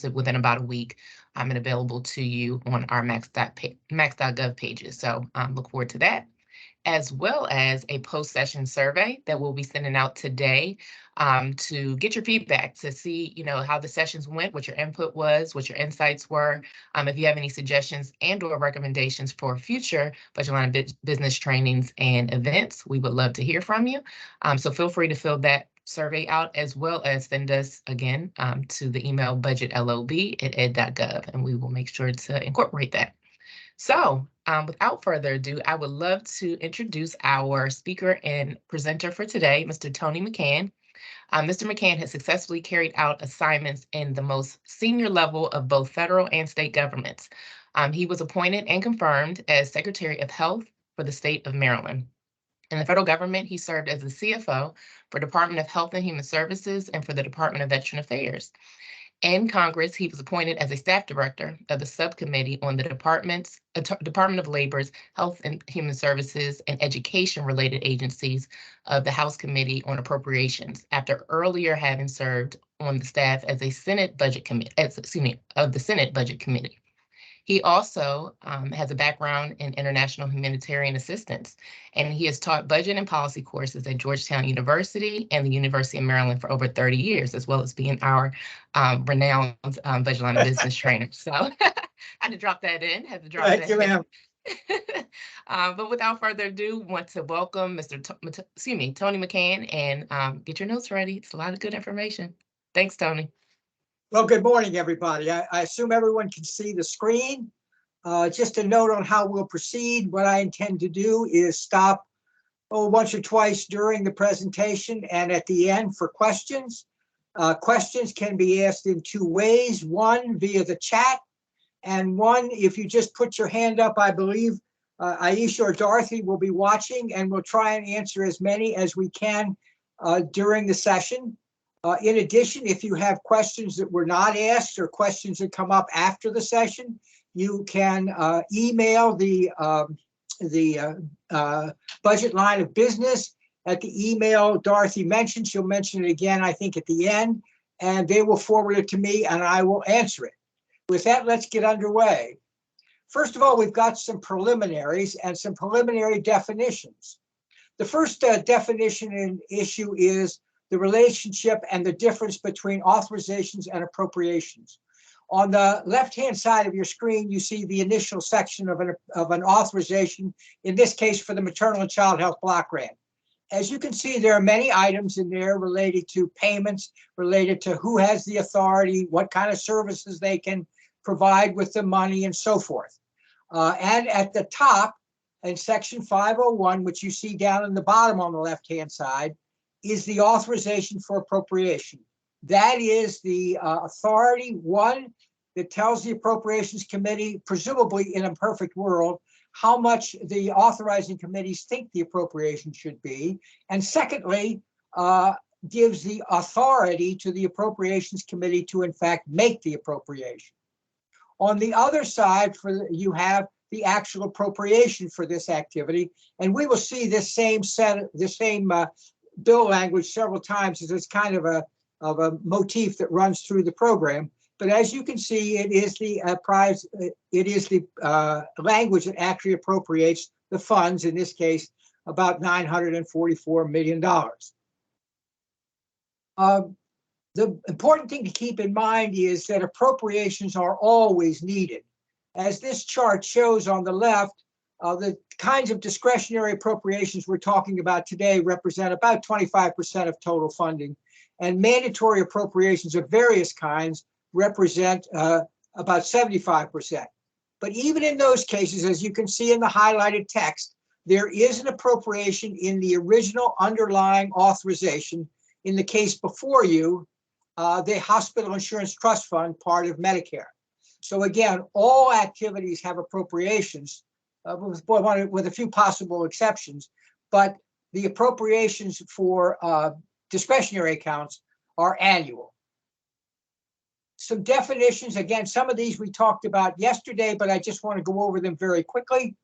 posted within about a week and available to you on our max.gov pages. So look forward to that, as well as a post-session survey that we'll be sending out today to get your feedback, to see, how the sessions went, what your input was, what your insights were. If you have any suggestions and or recommendations for future budget line of business trainings and events, we would love to hear from you. So feel free to fill that survey out, as well as send us again to the email budgetlob@ed.gov, and we will make sure to incorporate that. So without further ado, I would love to introduce our speaker and presenter for today, Mr. Tony McCann. Mr. McCann has successfully carried out assignments in the most senior level of both federal and state governments. He was appointed and confirmed as Secretary of Health for the state of Maryland. In the federal government, he served as the CFO for Department of Health and Human Services and for the Department of Veteran Affairs. In Congress, he was appointed as a staff director of the subcommittee on the Department of Labor's Health and Human Services and Education-related agencies of the House Committee on Appropriations, after earlier having served on the staff as a Senate Budget Committee, of the Senate Budget Committee. He also has a background in international humanitarian assistance, and he has taught budget and policy courses at Georgetown University and the University of Maryland for over 30 years, as well as being our renowned budget line of business trainer. So I had to drop that in, Thank you, ma'am. But without further ado, want to welcome Tony McCann, and get your notes ready. It's a lot of good information. Thanks, Tony. Well, good morning, everybody. I assume everyone can see the screen. Just a note on how we'll proceed. What I intend to do is stop once or twice during the presentation and at the end for questions. Questions can be asked in two ways. One, via the chat, and one, if you just put your hand up. I believe Aisha or Dorothy will be watching, and we'll try and answer as many as we can during the session. In addition, if you have questions that were not asked or questions that come up after the session, you can email the budget line of business at the email Dorothy mentioned. She'll mention it again, I think, at the end, and they will forward it to me and I will answer it. With that, let's get underway. First of all, we've got some preliminaries and some preliminary definitions. The first definition and issue is the relationship and the difference between authorizations and appropriations. On the left-hand side of your screen, you see the initial section of an authorization, in this case for the maternal and child health block grant. As you can see, there are many items in there related to payments, related to who has the authority, what kind of services they can provide with the money, and so forth. And at the top, in section 501, which you see down in the bottom on the left-hand side, is the authorization for appropriation. That is the authority, one, that tells the Appropriations Committee, presumably in a perfect world, how much the authorizing committees think the appropriation should be. And secondly, gives the authority to the Appropriations Committee to, in fact, make the appropriation. On the other side, you have the actual appropriation for this activity. And we will see this same bill language several times, as it's kind of a motif that runs through the program. But as you can see, it is the language that actually appropriates the funds, in this case, about $944 million. The important thing to keep in mind is that appropriations are always needed. As this chart shows on the left, the kinds of discretionary appropriations we're talking about today represent about 25% of total funding, and mandatory appropriations of various kinds represent about 75%. But even in those cases, as you can see in the highlighted text, there is an appropriation in the original underlying authorization. In the case before you, the Hospital Insurance Trust Fund, part of Medicare. So again, all activities have appropriations, with a few possible exceptions, but the appropriations for discretionary accounts are annual. Some definitions, again, some of these we talked about yesterday, but I just want to go over them very quickly.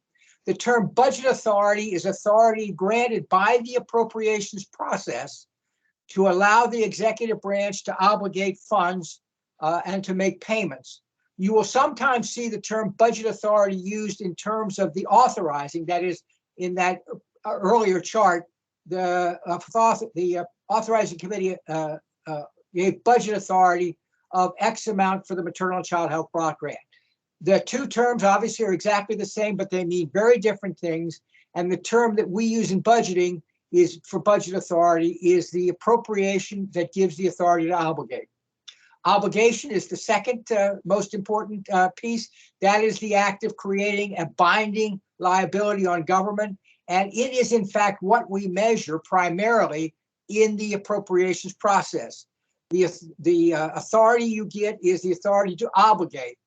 The term budget authority is authority granted by the appropriations process to allow the executive branch to obligate funds and to make payments. You will sometimes see the term budget authority used in terms of the authorizing. That is, in that earlier chart, the authorizing committee gave budget authority of X amount for the maternal and child health block grant. The two terms obviously are exactly the same, but they mean very different things. And the term that we use in budgeting is for budget authority is the appropriation that gives the authority to obligate. Obligation is the second most important piece. That is the act of creating a binding liability on government. And it is, in fact, what we measure primarily in the appropriations process. The authority you get is the authority to obligate.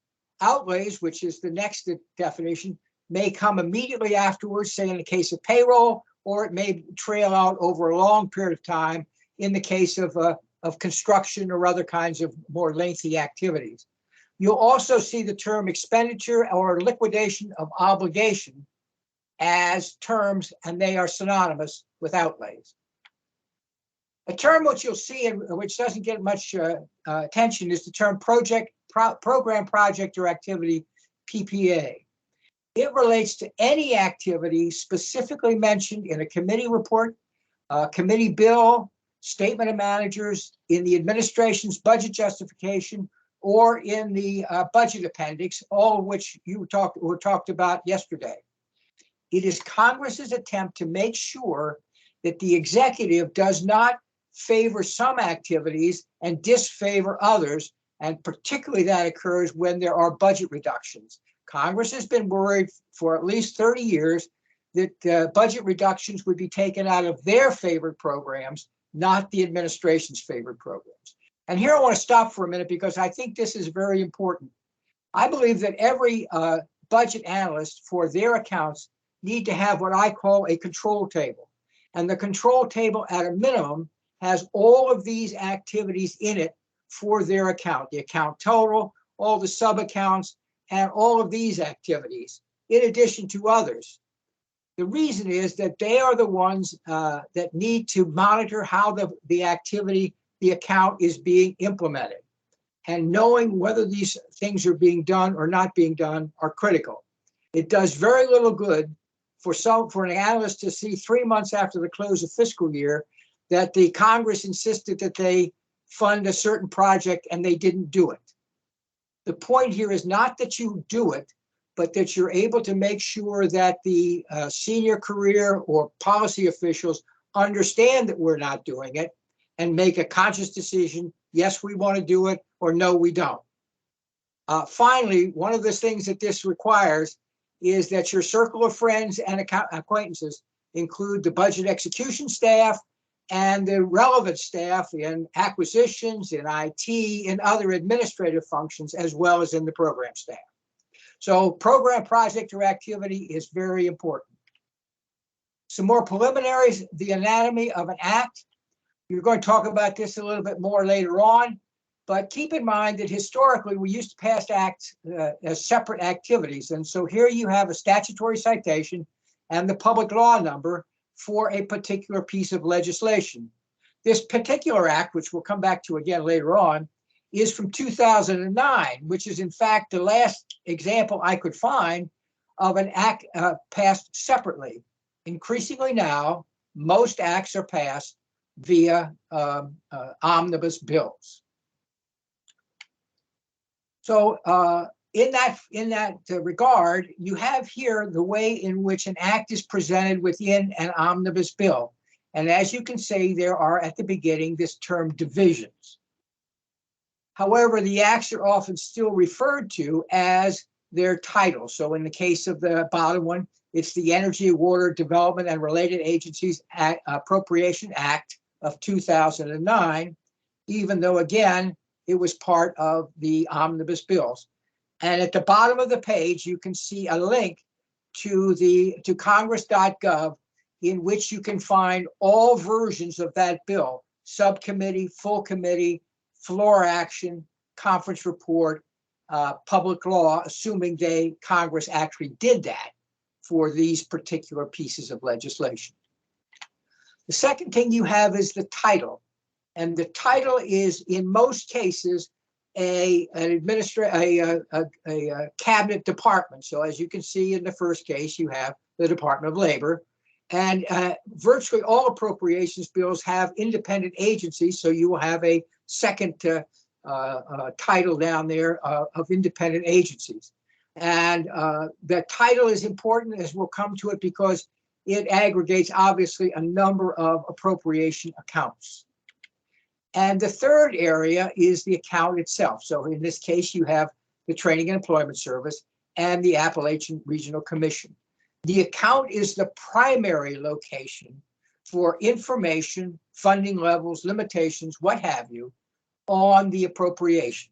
Outlays, which is the next definition, may come immediately afterwards, say in the case of payroll, or it may trail out over a long period of time in the case of construction or other kinds of more lengthy activities. You'll also see the term expenditure or liquidation of obligation as terms, and they are synonymous with outlays. A term which you'll see and which doesn't get much attention is the term program, project, or activity, PPA. It relates to any activity specifically mentioned in a committee report, committee bill, statement of managers, in the administration's budget justification, or in the budget appendix, all of which were talked about yesterday. It is Congress's attempt to make sure that the executive does not favor some activities and disfavor others, and particularly that occurs when there are budget reductions. Congress has been worried for at least 30 years that budget reductions would be taken out of their favored programs, not the administration's favored programs. And here I want to stop for a minute because I think this is very important. I believe that every budget analyst for their accounts need to have what I call a control table. And the control table at a minimum has all of these activities in it for their account, the account total, all the sub-accounts, and all of these activities, in addition to others. The reason is that they are the ones that need to monitor how the activity, the account is being implemented. And knowing whether these things are being done or not being done are critical. It does very little good for an analyst to see 3 months after the close of fiscal year that the Congress insisted that they fund a certain project and they didn't do it. The point here is not that you do it, but that you're able to make sure that the senior career or policy officials understand that we're not doing it and make a conscious decision, yes, we want to do it, or no, we don't. Finally, one of the things that this requires is that your circle of friends and acquaintances include the budget execution staff and the relevant staff in acquisitions, in IT, in other administrative functions, as well as in the program staff. So program, project, or activity is very important. Some more preliminaries, the anatomy of an act. You're going to talk about this a little bit more later on, but keep in mind that historically we used to pass acts as separate activities. And so here you have a statutory citation and the public law number for a particular piece of legislation. This particular act, which we'll come back to again later on, is from 2009, which is in fact the last example I could find of an act passed separately. Increasingly now, most acts are passed via omnibus bills. So in that regard, you have here the way in which an act is presented within an omnibus bill. And as you can see, there are at the beginning this term divisions. However, the acts are often still referred to as their title. So in the case of the bottom one, it's the Energy, Water, Development, and Related Agencies Appropriation Act of 2009, even though, again, it was part of the omnibus bills. And at the bottom of the page, you can see a link to congress.gov in which you can find all versions of that bill, subcommittee, full committee, floor action, conference report, public law, assuming Congress actually did that for these particular pieces of legislation. The second thing you have is the title. And the title is, in most cases, a cabinet department. So as you can see in the first case, you have the Department of Labor, and virtually all appropriations bills have independent agencies. So you will have a second title down there of independent agencies. And the title is important, as we'll come to it, because it aggregates obviously a number of appropriation accounts. And the third area is the account itself. So in this case, you have the Training and Employment Service and the Appalachian Regional Commission. The account is the primary location for information, funding levels, limitations, what have you, on the appropriation.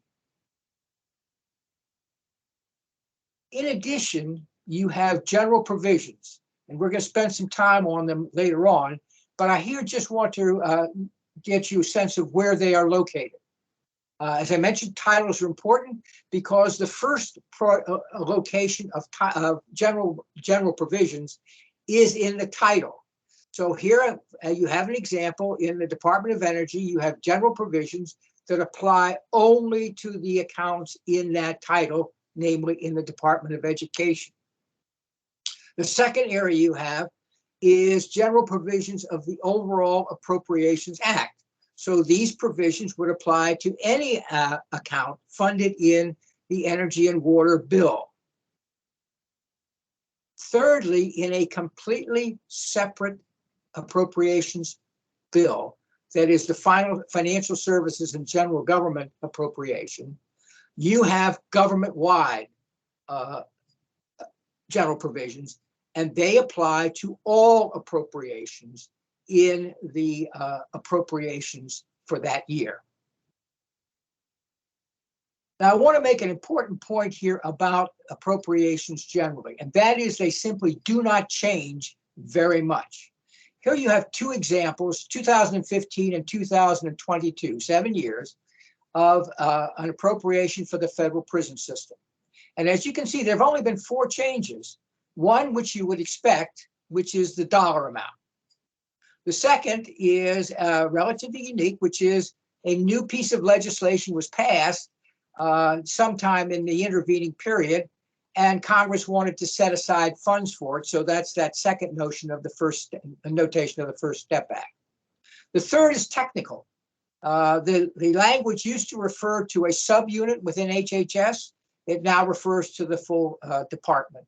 In addition, you have general provisions, and we're going to spend some time on them later on, but I here just want to get you a sense of where they are located. As I mentioned, titles are important because the first location of general provisions is in the title. So here you have an example in the Department of Energy. You have general provisions that apply only to the accounts in that title, namely in the Department of Education. The second area you have is general provisions of the overall Appropriations Act. So these provisions would apply to any account funded in the Energy and Water Bill. Thirdly, in a completely separate appropriations bill, that is the final Financial Services and General Government Appropriation, you have government-wide general provisions, and they apply to all appropriations in the appropriations for that year. Now, I want to make an important point here about appropriations generally, and that is they simply do not change very much. Here you have two examples, 2015 and 2022, 7 years of an appropriation for the federal prison system. And as you can see, there have only been 4 changes. One, which you would expect, which is the dollar amount. The second is relatively unique, which is a new piece of legislation was passed sometime in the intervening period, and Congress wanted to set aside funds for it. So that's that second notion of the first notation of the First Step Act. The third is technical. The language used to refer to a subunit within HHS. It now refers to the full department.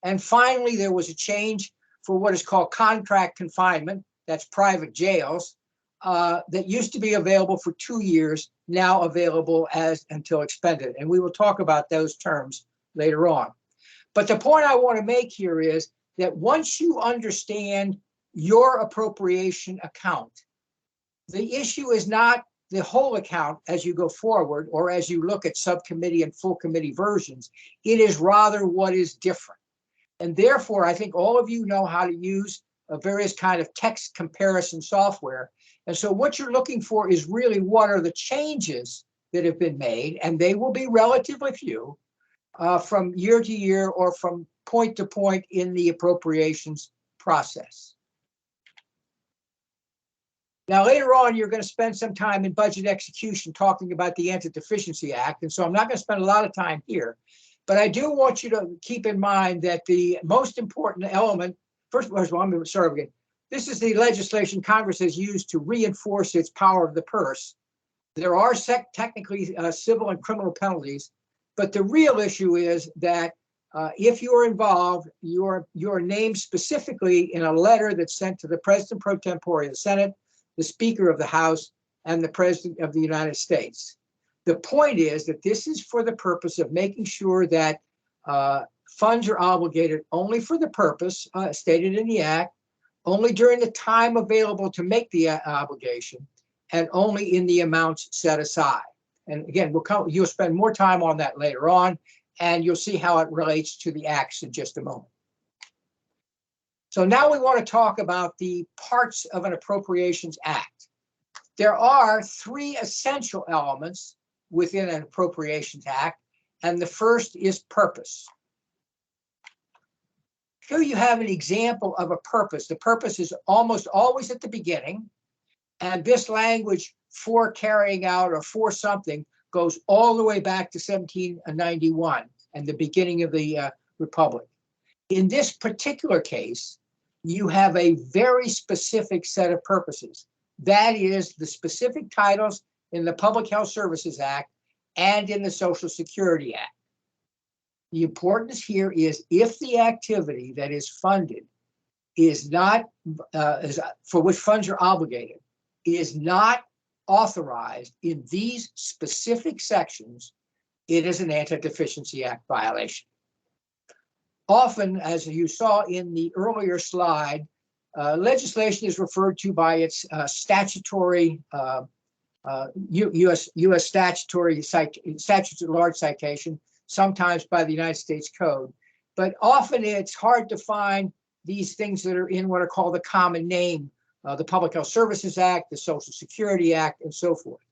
And finally, there was a change for what is called contract confinement. That's private jails, that used to be available for 2 years, now available as until expended. And we will talk about those terms later on. But the point I want to make here is that once you understand your appropriation account, the issue is not the whole account as you go forward or as you look at subcommittee and full committee versions. It is rather what is different. And therefore, I think all of you know how to use various kind of text comparison software. And so what you're looking for is really what are the changes that have been made, and they will be relatively few from year to year or from point to point in the appropriations process. Now, later on, you're going to spend some time in budget execution talking about the Anti-Deficiency Act. And so I'm not going to spend a lot of time here, but I do want you to keep in mind that the most important element, first of all, I'm going to start again. This is the legislation Congress has used to reinforce its power of the purse. There are technically civil and criminal penalties, but the real issue is that if you are involved, you're named specifically in a letter that's sent to the President pro tempore of the Senate, the Speaker of the House, and the President of the United States. The point is that this is for the purpose of making sure that funds are obligated only for the purpose stated in the Act, only during the time available to make the obligation, and only in the amounts set aside. And again, you'll spend more time on that later on, and you'll see how it relates to the acts in just a moment. So now we want to talk about the parts of an Appropriations Act. There are 3 essential elements within an Appropriations Act, and the first is purpose. Here you have an example of a purpose. The purpose is almost always at the beginning, and this language for carrying out or for something goes all the way back to 1791 and the beginning of the Republic. In this particular case, you have a very specific set of purposes. That is the specific titles in the Public Health Services Act and in the Social Security Act. The importance here is if the activity that is funded is not, for which funds are obligated, is not authorized in these specific sections, it is an Anti-Deficiency Act violation. Often, as you saw in the earlier slide, legislation is referred to by its statutory, U.S. statutory large citation, sometimes by the United States Code. But often it's hard to find these things that are in what are called the common name, the Public Health Services Act, the Social Security Act, and so forth.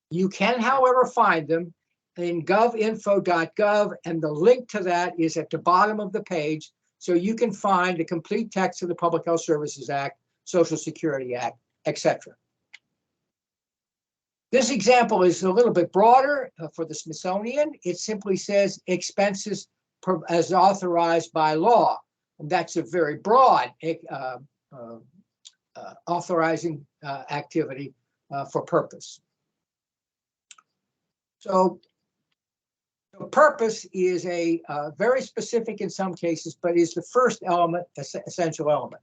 You can, however, find them in govinfo.gov, and the link to that is at the bottom of the page, so you can find the complete text of the Public Health Services Act, Social Security Act, etc. This example is a little bit broader for the Smithsonian. It simply says expenses as authorized by law. And that's a very broad authorizing activity for purpose. So the purpose is a very specific in some cases, but is the first element, essential element.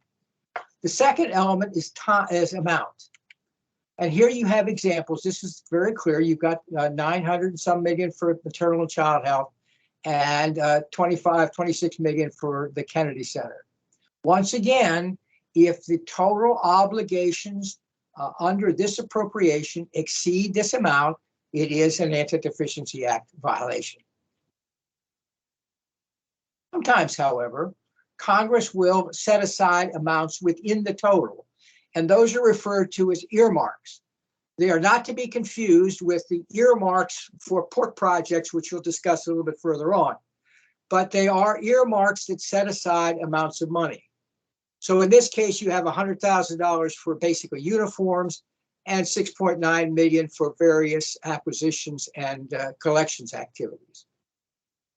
The second element is time, as amount. And here you have examples. This is very clear. You've got 900 and some million for maternal and child health and 26 million for the Kennedy Center. Once again, if the total obligations under this appropriation exceed this amount, it is an Anti-Deficiency Act violation. Sometimes, however, Congress will set aside amounts within the total, and those are referred to as earmarks. They are not to be confused with the earmarks for pork projects, which we'll discuss a little bit further on. But they are earmarks that set aside amounts of money. So in this case, you have $100,000 for basically uniforms and $6.9 million for various acquisitions and collections activities.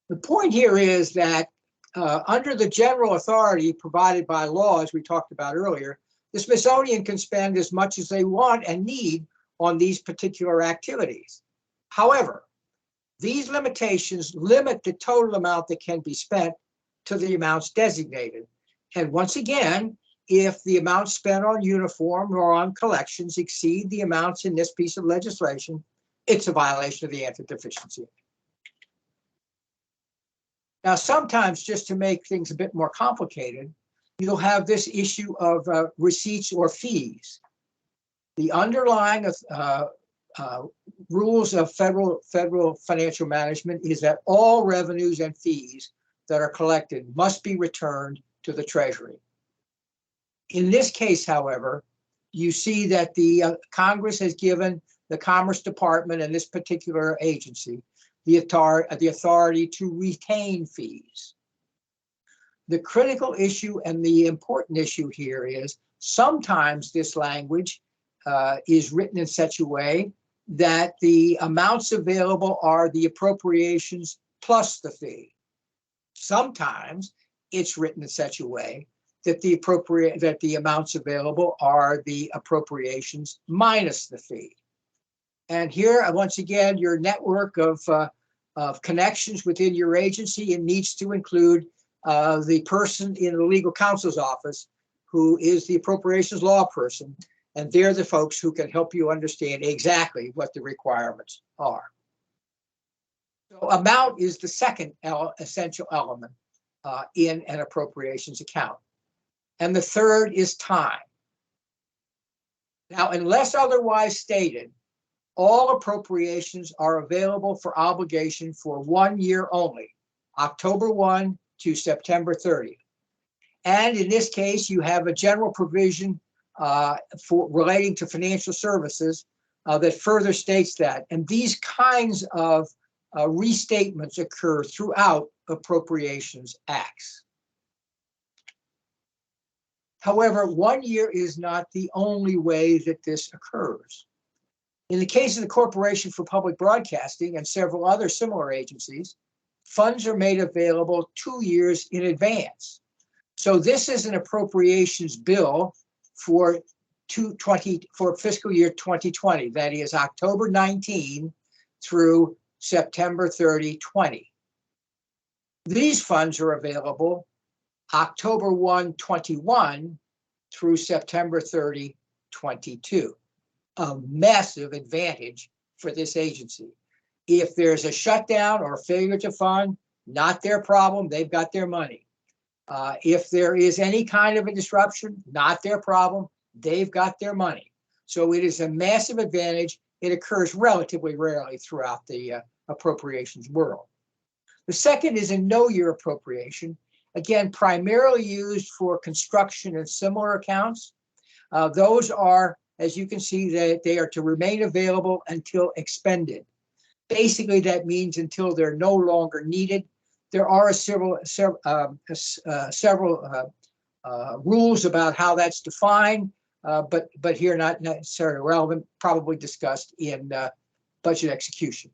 The point here is that under the general authority provided by law, as we talked about earlier, the Smithsonian can spend as much as they want and need on these particular activities. However, these limitations limit the total amount that can be spent to the amounts designated. And once again, if the amounts spent on uniform or on collections exceed the amounts in this piece of legislation, it's a violation of the Anti-Deficiency Act. Now, sometimes, just to make things a bit more complicated, you'll have this issue of receipts or fees. The underlying rules of federal financial management is that all revenues and fees that are collected must be returned to the Treasury. In this case, however, you see that the Congress has given the Commerce Department and this particular agency the authority to retain fees. The critical issue and the important issue here is sometimes this language is written in such a way that the amounts available are the appropriations plus the fee. Sometimes it's written in such a way that the amounts available are the appropriations minus the fee. And here, once again, your network of connections within your agency, it needs to include the person in the legal counsel's office who is the appropriations law person, and they're the folks who can help you understand exactly what the requirements are. So amount is the second essential element in an appropriations account. And the third is time. Now, unless otherwise stated, all appropriations are available for obligation for 1 year only, October 1 to September 30th. And in this case, you have a general provision for relating to financial services that further states that. And these kinds of restatements occur throughout appropriations acts. However, 1 year is not the only way that this occurs. In the case of the Corporation for Public Broadcasting and several other similar agencies, funds are made available 2 years in advance. So this is an appropriations bill for fiscal year 2020. That is October 19 through September 30, 20. These funds are available October 1, 21 through September 30, 22. A massive advantage for this agency. If there's a shutdown or failure to fund, not their problem, they've got their money. If there is any kind of a disruption, not their problem, they've got their money. So it is a massive advantage. It occurs relatively rarely throughout the appropriations world. The second is a no-year appropriation, again, primarily used for construction and similar accounts. Those are, as you can see, that they are to remain available until expended. Basically, that means until they're no longer needed. There are several rules about how that's defined, but here not necessarily relevant, probably discussed in budget execution.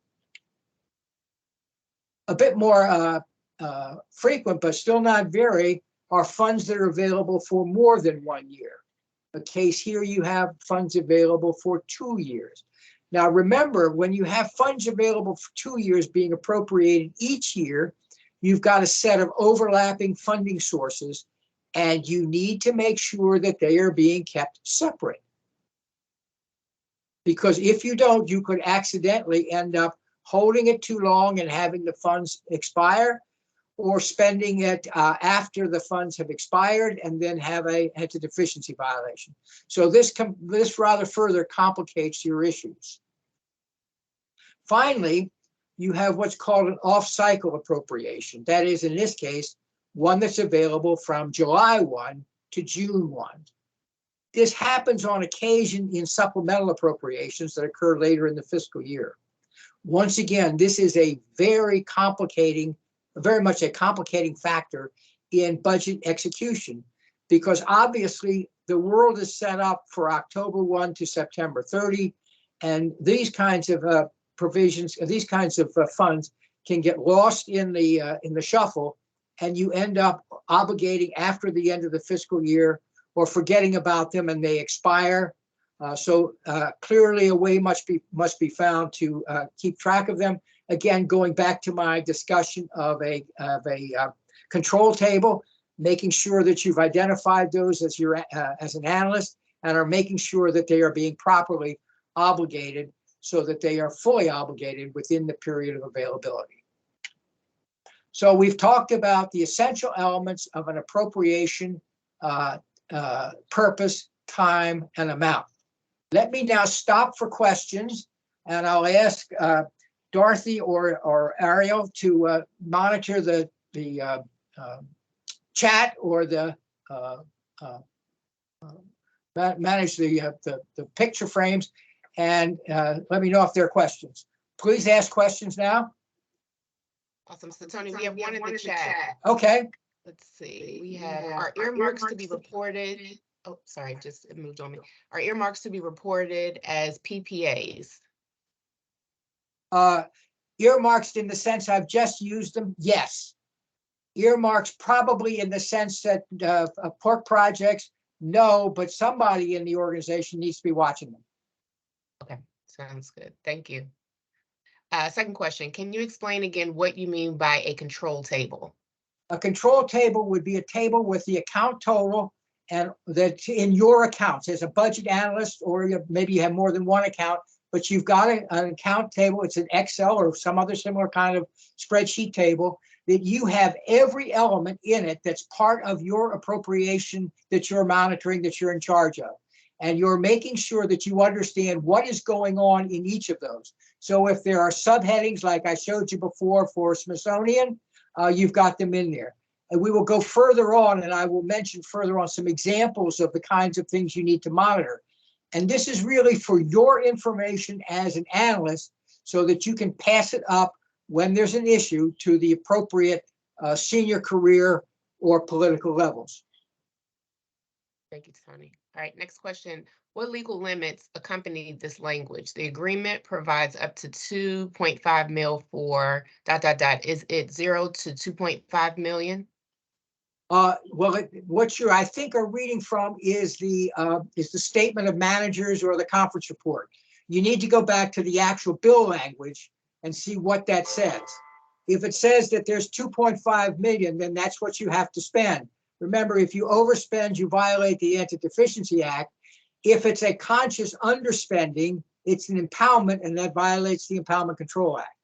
A bit more frequent, but still not very, are funds that are available for more than 1 year. A case here, you have funds available for 2 years. Now, remember, when you have funds available for 2 years being appropriated each year, you've got a set of overlapping funding sources, and you need to make sure that they are being kept separate. Because if you don't, you could accidentally end up holding it too long and having the funds expire, or spending it after the funds have expired and then have a deficiency violation. So this rather further complicates your issues. Finally, you have what's called an off-cycle appropriation. That is, in this case, one that's available from July 1 to June 1. This happens on occasion in supplemental appropriations that occur later in the fiscal year. Once again, this is a very much a complicating factor in budget execution, because obviously the world is set up for October 1 to September 30, and these kinds of provisions, these kinds of funds can get lost in the shuffle, and you end up obligating after the end of the fiscal year or forgetting about them and they expire. So clearly a way must be found to keep track of them. Again, going back to my discussion of a control table, making sure that you've identified those as an analyst and are making sure that they are being properly obligated so that they are fully obligated within the period of availability. So we've talked about the essential elements of an appropriation, purpose, time, and amount. Let me now stop for questions, and I'll ask Dorothy or Ariel to monitor the chat or manage the picture frames, and let me know if there are questions. Please ask questions now. Awesome. So Tony, we have one in the chat. Okay. Let's see. We have our earmarks to be reported. Oh, sorry, just it moved on me. Are earmarks to be reported as PPAs? Earmarks in the sense I've just used them, yes. Earmarks probably in the sense that pork projects, no, but somebody in the organization needs to be watching them. Okay, sounds good. Thank you. Second question, can you explain again what you mean by a control table? A control table would be a table with the account total and that in your accounts as a budget analyst, or maybe you have more than one account, but you've got an account table. It's an Excel or some other similar kind of spreadsheet table that you have every element in it that's part of your appropriation that you're monitoring, that you're in charge of. And you're making sure that you understand what is going on in each of those. So if there are subheadings like I showed you before for Smithsonian, you've got them in there. And we will go further on, and I will mention further on some examples of the kinds of things you need to monitor. And this is really for your information as an analyst so that you can pass it up when there's an issue to the appropriate senior career or political levels. Thank you, Tony. All right, next question. What legal limits accompany this language? The agreement provides up to 2.5 mil for ... Is it 0 to 2.5 million? Well, what you, I think, are reading from is the statement of managers or the conference report. You need to go back to the actual bill language and see what that says. If it says that there's 2.5 million, then that's what you have to spend. Remember, if you overspend, you violate the Anti-Deficiency Act. If it's a conscious underspending, it's an impoundment, and that violates the Impoundment Control Act.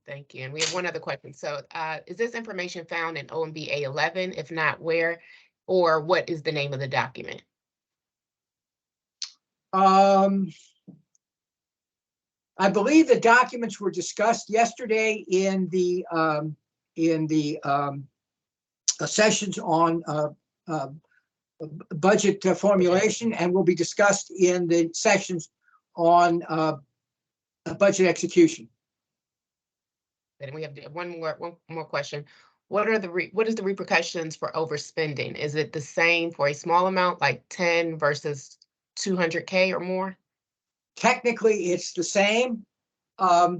Thank you. And we have one other question. So is this information found in OMB A11? If not, where? Or what is the name of the document? I believe the documents were discussed yesterday in the sessions on budget formulation, and will be discussed in the sessions on budget execution. And we have one more question. What is the repercussions for overspending? Is it the same for a small amount, like 10 versus 200K or more? Technically, it's the same. Now,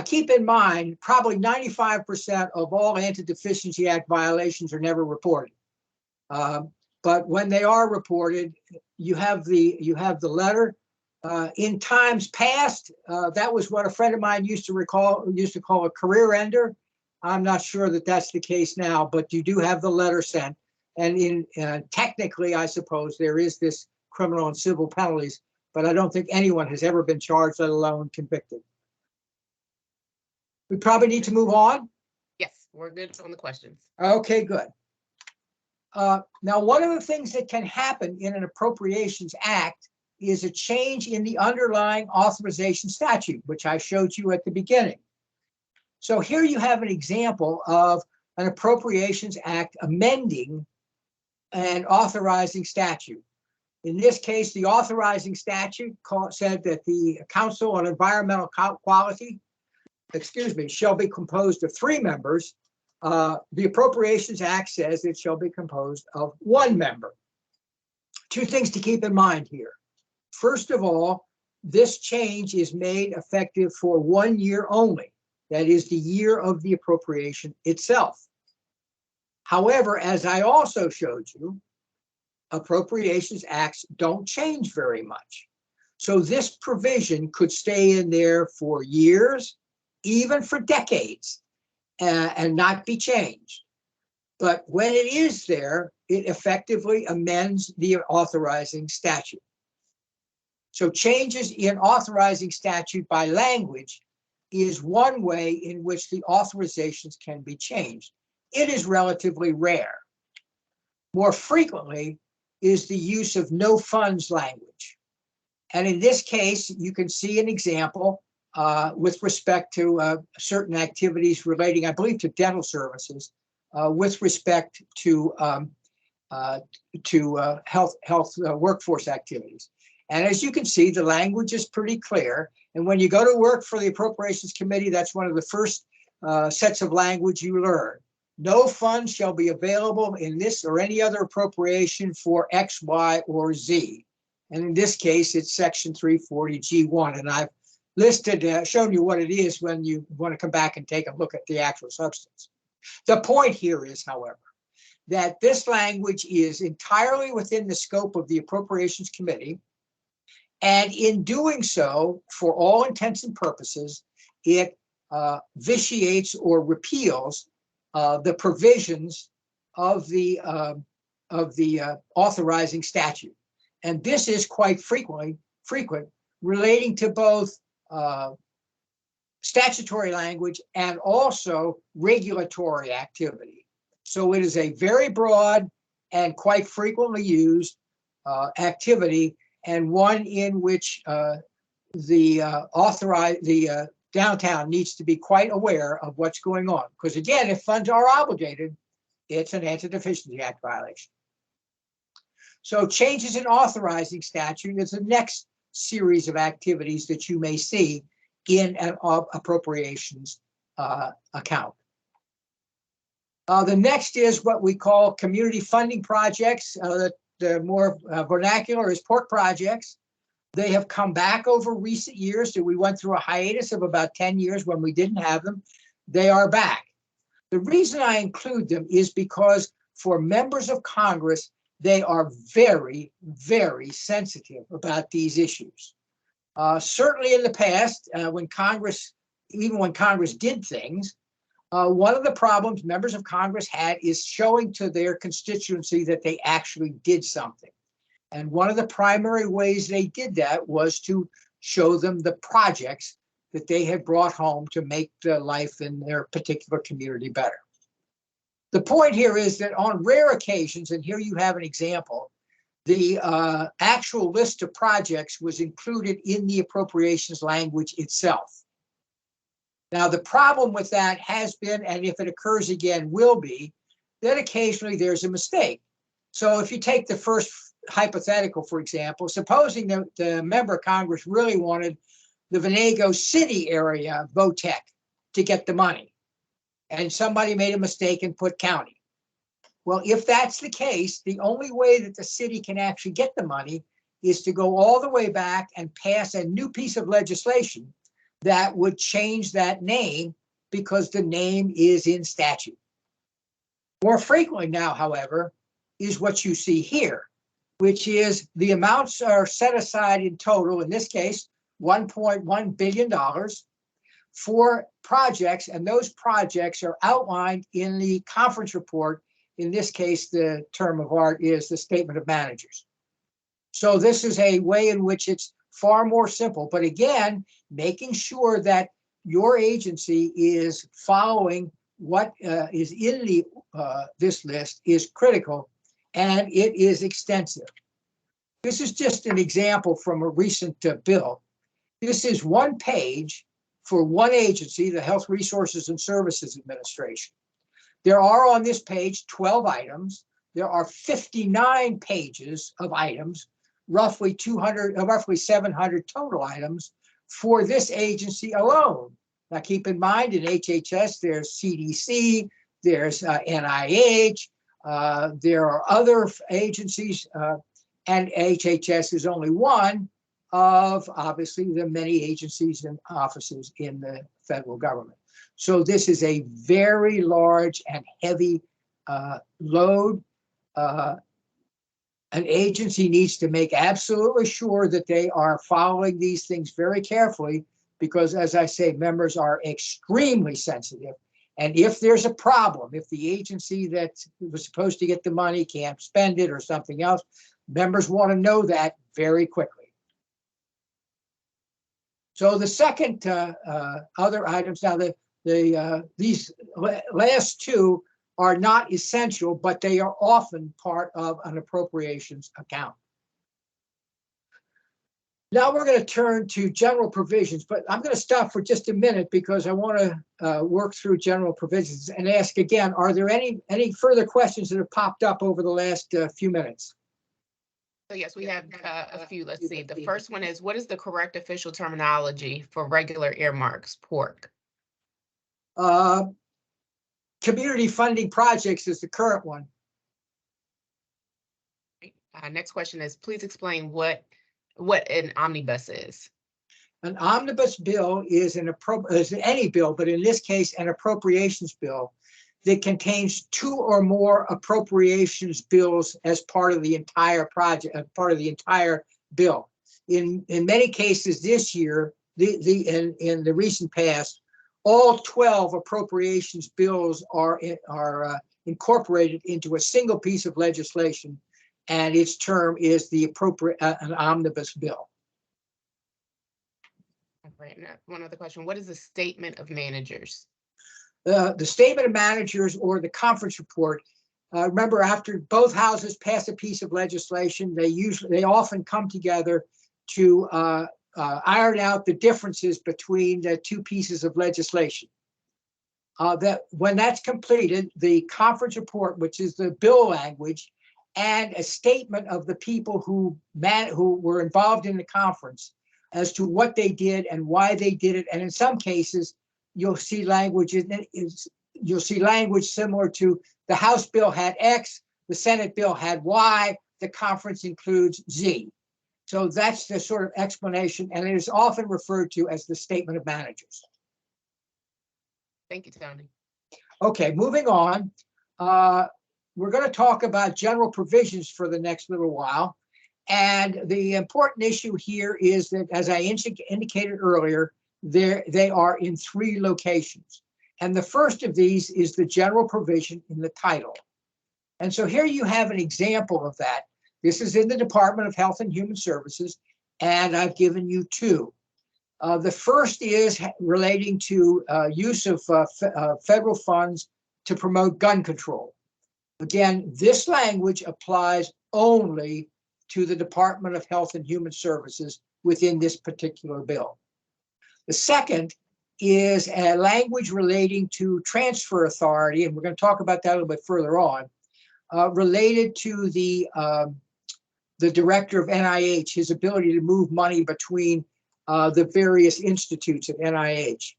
keep in mind, probably 95% of all Anti-Deficiency Act violations are never reported. But when they are reported, you have the letter. In times past, that was what a friend of mine used to call a career ender. I'm not sure that that's the case now, but you do have the letter sent. And in technically, I suppose there is this criminal and civil penalties, but I don't think anyone has ever been charged, let alone convicted. We probably need to move on. Yes, we're good on the questions. Okay, good. Now, one of the things that can happen in an Appropriations Act is a change in the underlying authorization statute, which I showed you at the beginning. So here you have an example of an Appropriations Act amending an authorizing statute. In this case, the authorizing statute said that the Council on Environmental Quality, shall be composed of 3 members. The Appropriations Act says it shall be composed of 1 member. 2 things to keep in mind here. First of all, this change is made effective for 1 year only. That is the year of the appropriation itself. However, as I also showed you, Appropriations Acts don't change very much. So this provision could stay in there for years, even for decades, and not be changed. But when it is there, it effectively amends the authorizing statute. So changes in authorizing statute by language is one way in which the authorizations can be changed. It is relatively rare. More frequently is the use of no funds language. And in this case, you can see an example with respect to certain activities relating, I believe, to dental services, with respect to health workforce activities. And as you can see, the language is pretty clear. And when you go to work for the Appropriations Committee, that's one of the first sets of language you learn. No funds shall be available in this or any other appropriation for X, Y, or Z. And in this case, it's section 340G1. And I've listed, shown you what it is when you want to come back and take a look at the actual substance. The point here is, however, that this language is entirely within the scope of the Appropriations Committee. And in doing so, for all intents and purposes, it vitiates or repeals the provisions of the authorizing statute. And this is quite frequent relating to both statutory language and also regulatory activity. So it is a very broad and quite frequently used activity, and one in which the downtown needs to be quite aware of what's going on. Because again, if funds are obligated, it's an Anti-Deficiency Act violation. So changes in authorizing statute is the next series of activities that you may see in an appropriations account. The next is what we call community funding projects. the more vernacular is pork projects. They have come back over recent years. So we went through a hiatus of about 10 years when we didn't have them. They are back. The reason I include them is because for members of Congress, they are very, very sensitive about these issues. Certainly in the past, when Congress did things, one of the problems members of Congress had is showing to their constituency that they actually did something. And one of the primary ways they did that was to show them the projects that they had brought home to make the life in their particular community better. The point here is that on rare occasions, and here you have an example, the actual list of projects was included in the appropriations language itself. Now, the problem with that has been, and if it occurs again, will be, that occasionally there's a mistake. So if you take the first hypothetical, for example, supposing that the member of Congress really wanted the Venango City area VOTEC to get the money, and somebody made a mistake and put county. Well, if that's the case, the only way that the city can actually get the money is to go all the way back and pass a new piece of legislation that would change that name because the name is in statute. More frequently now, however, is what you see here, which is the amounts are set aside in total, in this case, $1.1 billion for projects, and those projects are outlined in the conference report. In this case, the term of art is the statement of managers. So this is a way in which it's far more simple, but again, making sure that your agency is following what is in the this list is critical, and it is extensive. This is just an example from a recent bill. This is one page for one agency, the Health Resources and Services Administration. There are on this page 12 items. There are 59 pages of items, roughly 700 total items for this agency alone. Now, keep in mind, in HHS, there's CDC, there's NIH, there are other agencies, and HHS is only one of, obviously, the many agencies and offices in the federal government. So this is a very large and heavy load. An agency needs to make absolutely sure that they are following these things very carefully because, as I say, members are extremely sensitive. And if there's a problem, if the agency that was supposed to get the money can't spend it or something else, members want to know that very quickly. So the second other items, now these last two are not essential, but they are often part of an appropriations account. Now we're going to turn to general provisions, but I'm going to stop for just a minute because I want to work through general provisions and ask again, are there any further questions that have popped up over the last few minutes? So yes, we have a few. Let's see. The first one is, what is the correct official terminology for regular earmarks, pork? Community funding projects is the current one. Next question is, please explain what an omnibus is. An omnibus bill is any bill, but in this case, an appropriations bill that contains two or more appropriations bills as part of the entire project, part of the entire bill. In many cases this year, in the recent past, all 12 appropriations bills are incorporated into a single piece of legislation, and its term is an omnibus bill. Right. One other question: what is a statement of managers? The statement of managers or the conference report. Remember, after both houses pass a piece of legislation, they often come together to iron out the differences between the two pieces of legislation. That when that's completed, the conference report, which is the bill language, and a statement of the people who were involved in the conference as to what they did and why they did it, and in some cases, you'll see language similar to the House bill had X, the Senate bill had Y, the conference includes Z. So that's the sort of explanation, and it is often referred to as the statement of managers. Thank you, Tony. Okay, moving on. We're going to talk about general provisions for the next little while. And the important issue here is that, as I indicated earlier, they are in 3 locations. And the first of these is the general provision in the title. And so here you have an example of that. This is in the Department of Health and Human Services, and I've given you 2. The first is relating to use of federal funds to promote gun control. Again, this language applies only to the Department of Health and Human Services within this particular bill. The second is a language relating to transfer authority, and we're going to talk about that a little bit further on, related to the director of NIH, his ability to move money between the various institutes at NIH.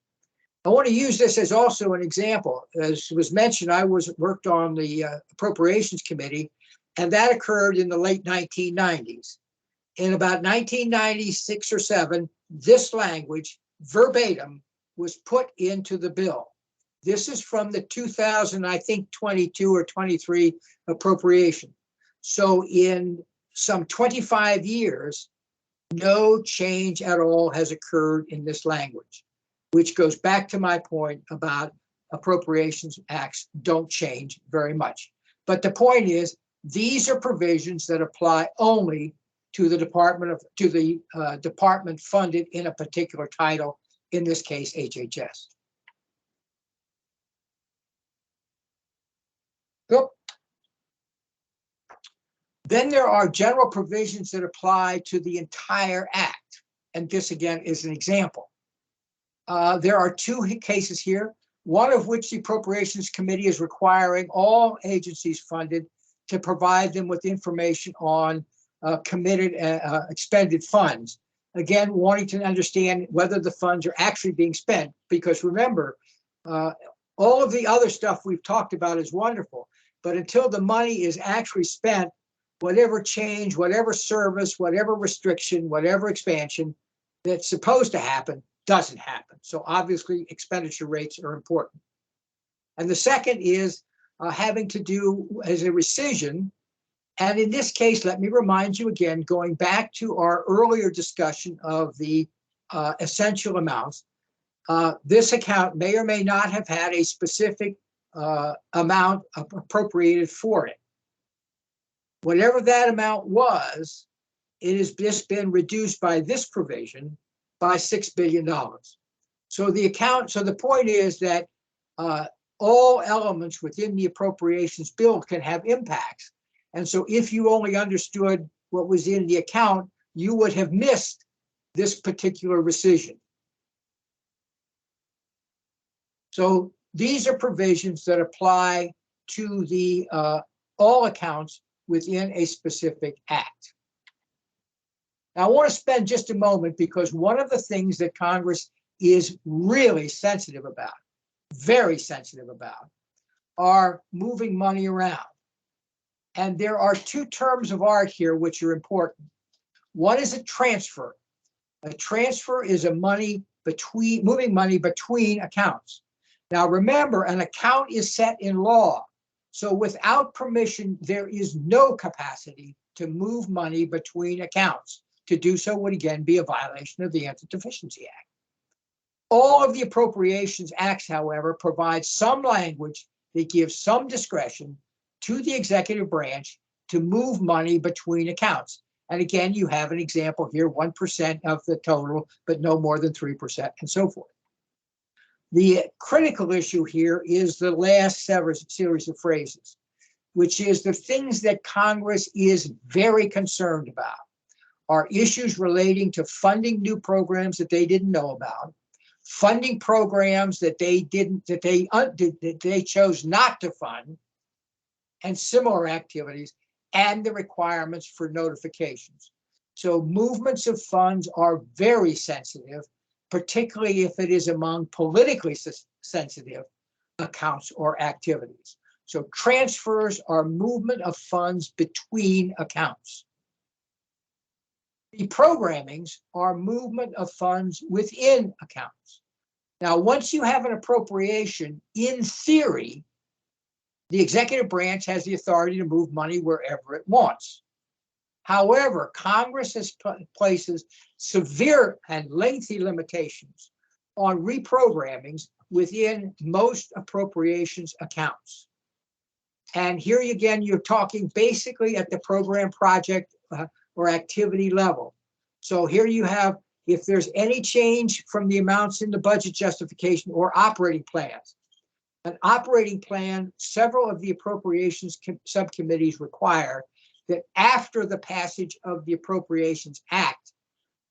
I want to use this as also an example. As was mentioned, I worked on the Appropriations Committee, and that occurred in the late 1990s. In about 1996 or 7, this language, verbatim, was put into the bill. This is from the 2000, I think, 22 or 23 appropriation. So in some 25 years, no change at all has occurred in this language, which goes back to my point about appropriations acts don't change very much. But the point is, these are provisions that apply only to the department funded in a particular title, in this case, HHS. Yep. Then there are general provisions that apply to the entire act. And this, again, is an example. There are 2 cases here, one of which the Appropriations Committee is requiring all agencies funded to provide them with information on committed expended funds. Again, wanting to understand whether the funds are actually being spent, because remember, all of the other stuff we've talked about is wonderful, but until the money is actually spent, whatever change, whatever service, whatever restriction, whatever expansion that's supposed to happen doesn't happen. So obviously expenditure rates are important. And the second is having to do as a rescission. And in this case, let me remind you again, going back to our earlier discussion of the essential amounts, this account may or may not have had a specific amount appropriated for it. Whatever that amount was, it has just been reduced by this provision by $6 billion. So the point is that all elements within the appropriations bill can have impacts. And so if you only understood what was in the account, you would have missed this particular rescission. So these are provisions that apply to the all accounts within a specific act. Now, I want to spend just a moment, because one of the things that Congress is really sensitive about, very sensitive about, are moving money around. And there are 2 terms of art here which are important. One is a transfer. A transfer is moving money between accounts. Now remember, an account is set in law. So without permission, there is no capacity to move money between accounts. To do so would again be a violation of the Anti-Deficiency Act. All of the Appropriations Acts, however, provide some language that gives some discretion to the executive branch to move money between accounts. And again, you have an example here, 1% of the total, but no more than 3%, and so forth. The critical issue here is the last series of phrases, which is the things that Congress is very concerned about are issues relating to funding new programs that they didn't know about, funding programs that they chose not to fund, and similar activities, and the requirements for notifications. So movements of funds are very sensitive, particularly if it is among politically sensitive accounts or activities. So transfers are movement of funds between accounts. Reprogrammings are movement of funds within accounts. Now, once you have an appropriation, in theory, the executive branch has the authority to move money wherever it wants. However, Congress has places severe and lengthy limitations on reprogrammings within most appropriations accounts. And here again, you're talking basically at the program, project, or activity level. So here you have, if there's any change from the amounts in the budget justification or operating plans, an operating plan, several of the appropriations subcommittees require that after the passage of the Appropriations Act,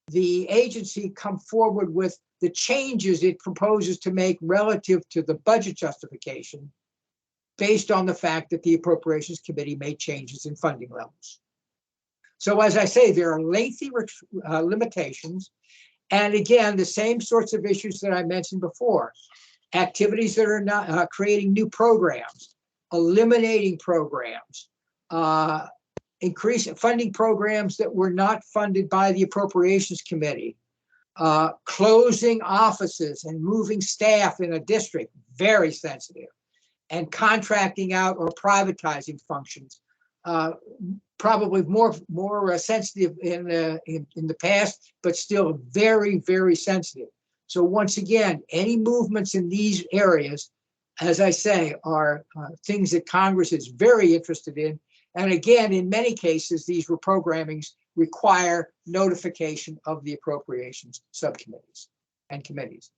the agency come forward with the changes it proposes to make relative to the budget justification based on the fact that the Appropriations Committee made changes in funding levels. So as I say, there are lengthy limitations. And again, the same sorts of issues that I mentioned before. Activities that are not creating new programs, eliminating programs, increasing funding programs that were not funded by the Appropriations Committee, closing offices and moving staff in a district, very sensitive, and contracting out or privatizing functions, probably more sensitive in the past, but still very, very sensitive. So once again, any movements in these areas, as I say, are things that Congress is very interested in. And again, in many cases, these reprogrammings require notification of the appropriations subcommittees and committees.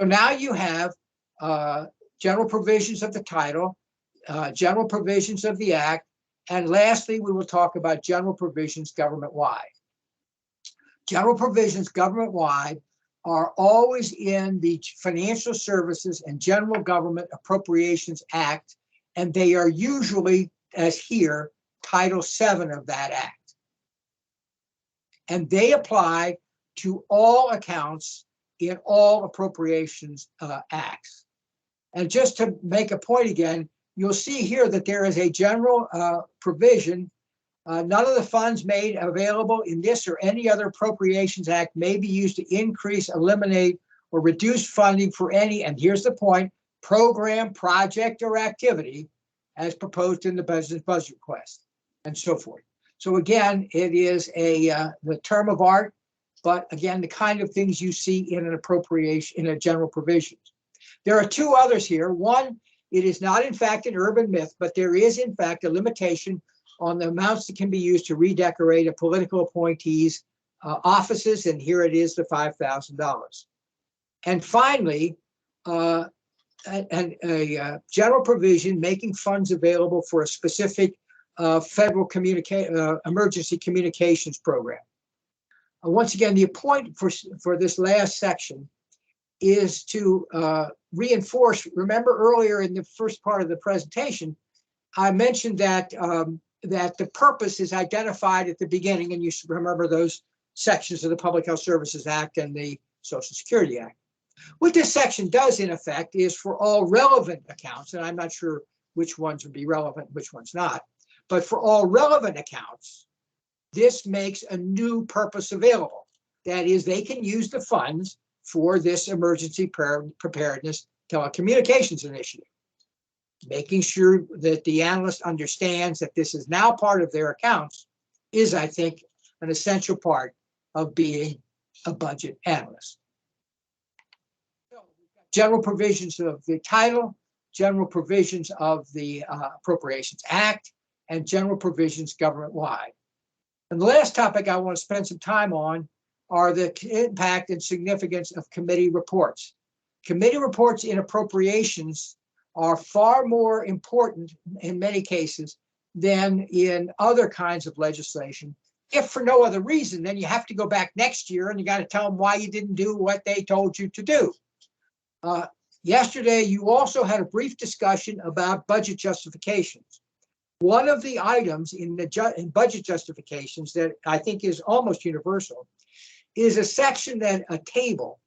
So now you have general provisions of the title, general provisions of the act, and lastly, we will talk about general provisions government-wide. General provisions government-wide are always in the Financial Services and General Government Appropriations Act, and they are usually, as here, Title VII of that act. And they apply to all accounts in all appropriations acts. And just to make a point again, you'll see here that there is a general provision. None of the funds made available in this or any other Appropriations Act may be used to increase, eliminate, or reduce funding for any, and here's the point, program, project, or activity as proposed in the budget request, and so forth. So again, it is the term of art, but again, the kind of things you see in an appropriation, in a general provisions. There are two others here. One, it is not in fact an urban myth, but there is in fact a limitation on the amounts that can be used to redecorate a political appointee's offices, and here it is, the $5,000. And finally, a general provision making funds available for a specific federal emergency communications program. Once again, the point for this last section is to reinforce. Remember earlier in the first part of the presentation, I mentioned that that the purpose is identified at the beginning, and you should remember those sections of the Public Health Services Act and the Social Security Act. What this section does, in effect, is for all relevant accounts, and I'm not sure which ones would be relevant, which ones not, but for all relevant accounts, this makes a new purpose available. That is, they can use the funds for this emergency preparedness telecommunications initiative, making sure that the analyst understands that this is now part of their accounts is, I think, an essential part of being a budget analyst. So we've got general provisions of the title, general provisions of the Appropriations Act, and general provisions government-wide. And the last topic I want to spend some time on are the impact and significance of committee reports. Committee reports in appropriations are far more important in many cases than in other kinds of legislation. If for no other reason, then you have to go back next year and you got to tell them why you didn't do what they told you to do. Yesterday, you also had a brief discussion about budget justifications. One of the items in budget justifications that I think is almost universal is a section, a table,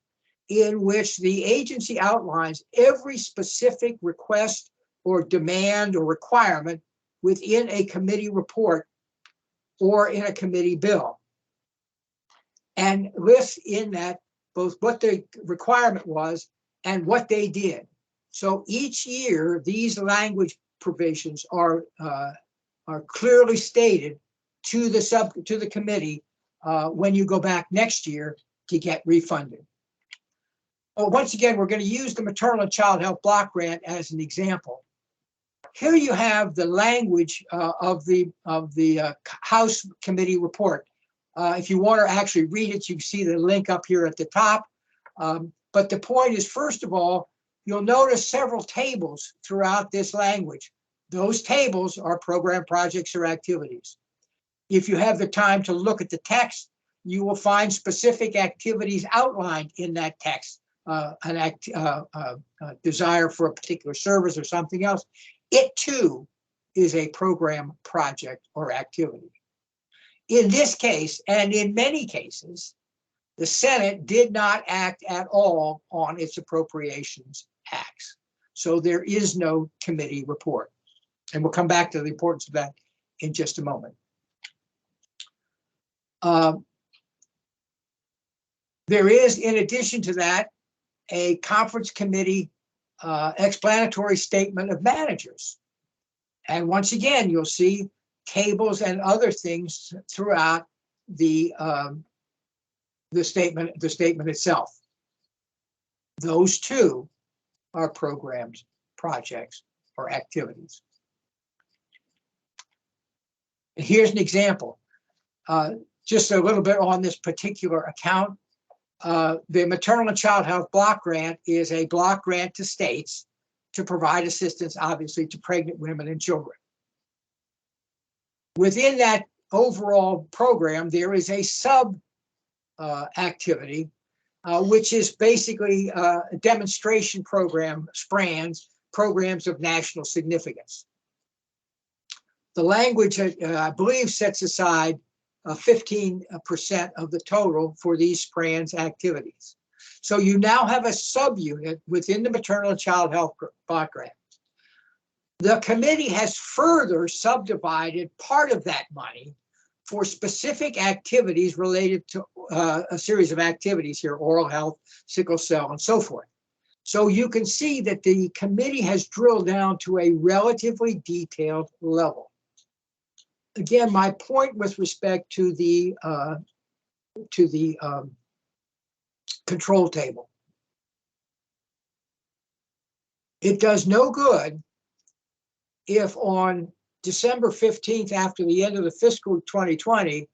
in which the agency outlines every specific request or demand or requirement within a committee report or in a committee bill, and list in that both what the requirement was and what they did. So each year, these language provisions are clearly stated to the committee when you go back next year to get refunded. Oh, once again, we're going to use the Maternal and Child Health Block Grant as an example. Here you have the language of the House Committee report. If you want to actually read it, you can see the link up here at the top. But the point is, first of all, you'll notice several tables throughout this language. Those tables are program projects or activities. If you have the time to look at the text, you will find specific activities outlined in that text, desire for a particular service or something else. It too is a program project or activity. In this case, and in many cases, the Senate did not act at all on its appropriations acts. So there is no committee report. And we'll come back to the importance of that in just a moment. There is, in addition to that, a conference committee explanatory statement of managers. And once again, you'll see tables and other things throughout the statement itself. Those two are programs, projects, or activities. And here's an example. Just a little bit on this particular account. The Maternal and Child Health Block Grant is a block grant to states to provide assistance, obviously, to pregnant women and children. Within that overall program, there is a sub activity, which is basically a demonstration program, SPRANs, programs of national significance. The language, I believe, sets aside 15% of the total for these SPRANs activities. So you now have a subunit within the Maternal and Child Health Block Grant. The committee has further subdivided part of that money for specific activities related to a series of activities here, oral health, sickle cell, and so forth. So you can see that the committee has drilled down to a relatively detailed level. Again, my point with respect to the control table. It does no good if on December 15th, after the end of the fiscal 2020,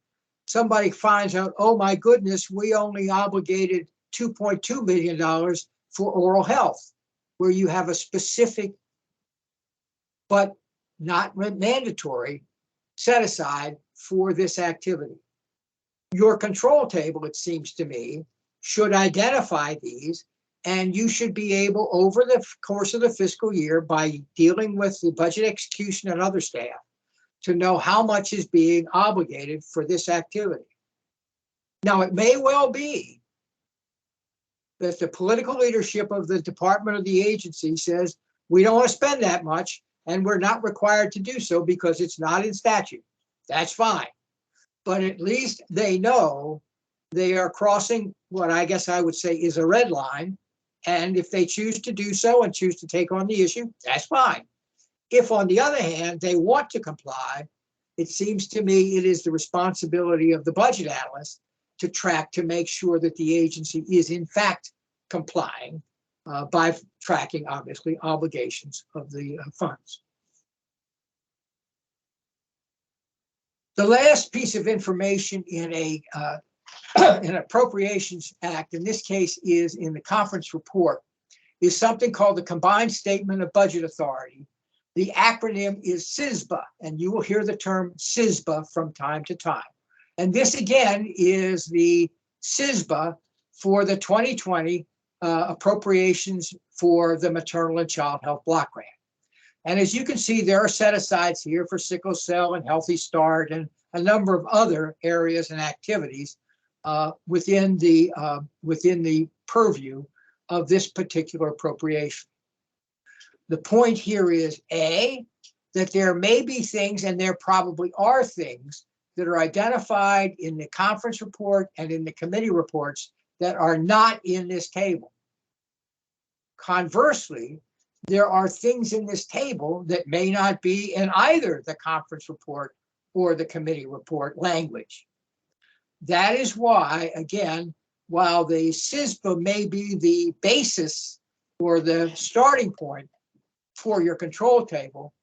somebody finds out, oh my goodness, we only obligated $2.2 million for oral health, where you have a specific but not mandatory set aside for this activity. Your control table, it seems to me, should identify these, and you should be able, over the course of the fiscal year, by dealing with the budget execution and other staff, to know how much is being obligated for this activity. Now, it may well be that the political leadership of the department or the agency says, we don't want to spend that much, and we're not required to do so because it's not in statute. That's fine. But at least they know they are crossing what I guess I would say is a red line. And if they choose to do so and choose to take on the issue, that's fine. If, on the other hand, they want to comply, it seems to me it is the responsibility of the budget analyst to track to make sure that the agency is in fact complying by tracking, obviously, obligations of the funds. The last piece of information in an Appropriations Act, in this case is in the conference report, is something called the Combined Statement of Budget Authority. The acronym is CSBA, and you will hear the term CSBA from time to time. And this again is the CSBA for the 2020 appropriations for the Maternal and Child Health Block Grant. And as you can see, there are set-asides here for sickle cell and Healthy Start and a number of other areas and activities within the purview of this particular appropriation. The point here is A, that there may be things, and there probably are things, that are identified in the conference report and in the committee reports that are not in this table. Conversely, there are things in this table that may not be in either the conference report or the committee report language. That is why, again, while the CISPA may be the basis or the starting point for your control table,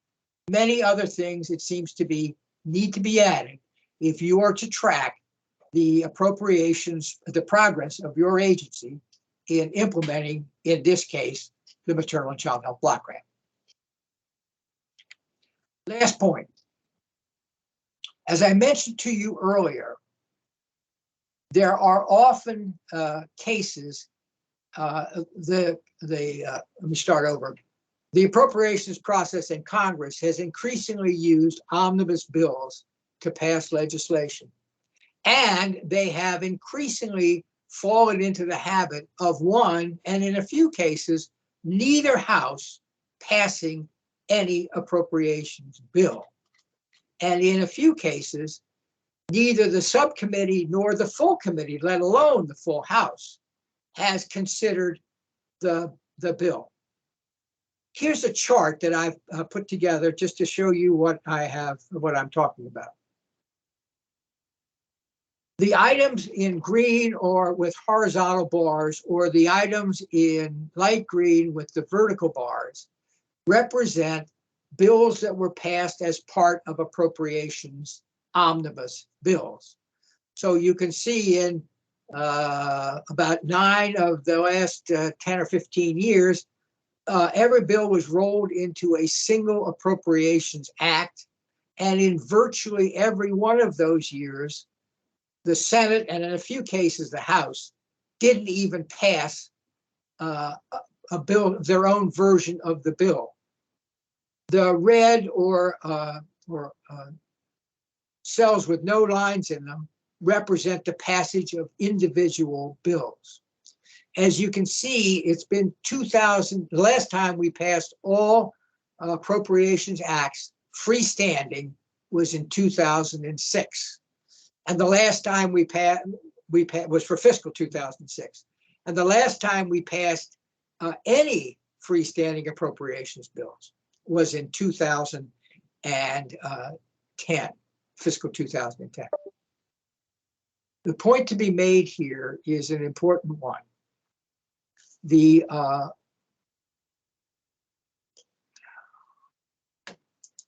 many other things, it seems to be, need to be added if you are to track the appropriations, the progress of your agency in implementing, in this case, the maternal and child health block grant. Last point. As I mentioned to you earlier, there are often cases, let me start over. The appropriations process in Congress has increasingly used omnibus bills to pass legislation. And they have increasingly fallen into the habit of one, and in a few cases, neither house passing any appropriations bill. And in a few cases, neither the subcommittee nor the full committee, let alone the full house, has considered the bill. Here's a chart that I've put together just to show you what I'm talking about. The items in green or with horizontal bars, or the items in light green with the vertical bars, represent bills that were passed as part of appropriations omnibus bills. So you can see in about 9 of the last 10 or 15 years, every bill was rolled into a single appropriations act. And in virtually every one of those years, the Senate, and in a few cases the House, didn't even pass a bill, their own version of the bill. The red or cells with no lines in them represent the passage of individual bills. As you can see, it's been 2000, the last time we passed all appropriations acts freestanding was in 2006. And the last time we passed was for fiscal 2006. And the last time we passed any freestanding appropriations bills was in 2010, fiscal 2010. The point to be made here is an important one.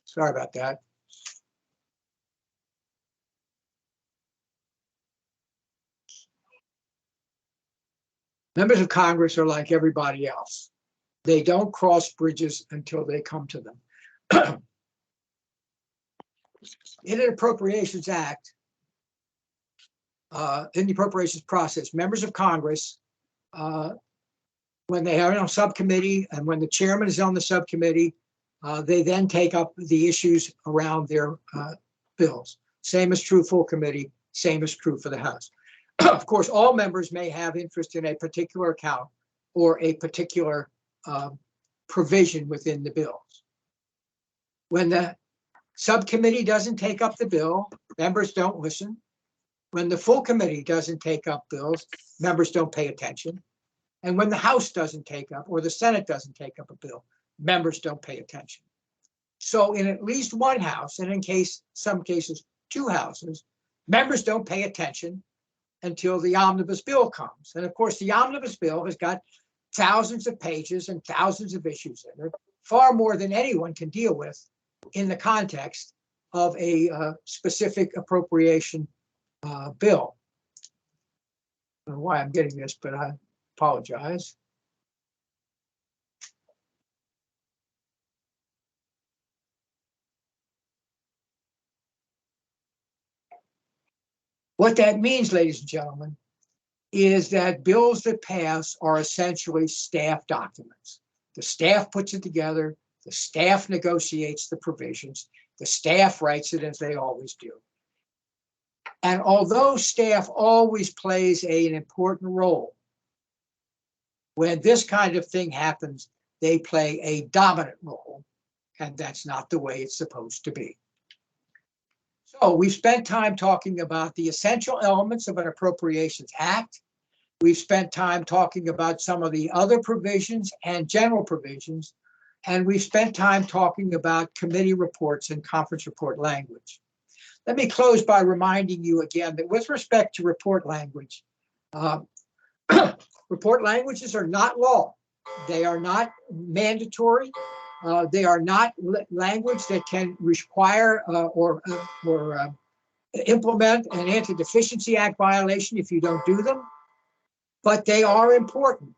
Sorry about that. Members of Congress are like everybody else. They don't cross bridges until they come to them. In an Appropriations Act, in the appropriations process, members of Congress, when they are in a subcommittee and when the chairman is on the subcommittee, they then take up the issues around their bills. Same is true full committee, same is true for the House. Of course, all members may have interest in a particular account or a particular provision within the bills. When the subcommittee doesn't take up the bill, members don't listen. When the full committee doesn't take up bills, members don't pay attention. And when the House doesn't take up, or the Senate doesn't take up a bill, members don't pay attention. So in at least one House, and in some cases, 2 houses, members don't pay attention until the omnibus bill comes. And of course, the omnibus bill has got thousands of pages and thousands of issues in it, far more than anyone can deal with in the context of a specific appropriation bill. I don't know why I'm getting this, but I apologize. What that means, ladies and gentlemen, is that bills that pass are essentially staff documents. The staff puts it together, the staff negotiates the provisions, the staff writes it as they always do. And although staff always plays an important role, when this kind of thing happens, they play a dominant role, and that's not the way it's supposed to be. So we've spent time talking about the essential elements of an Appropriations Act. We've spent time talking about some of the other provisions and general provisions, and we've spent time talking about committee reports and conference report language. Let me close by reminding you again that with respect to report language, report languages are not law. They are not mandatory. They are not language that can require or implement an Anti-Deficiency Act violation if you don't do them, but they are important.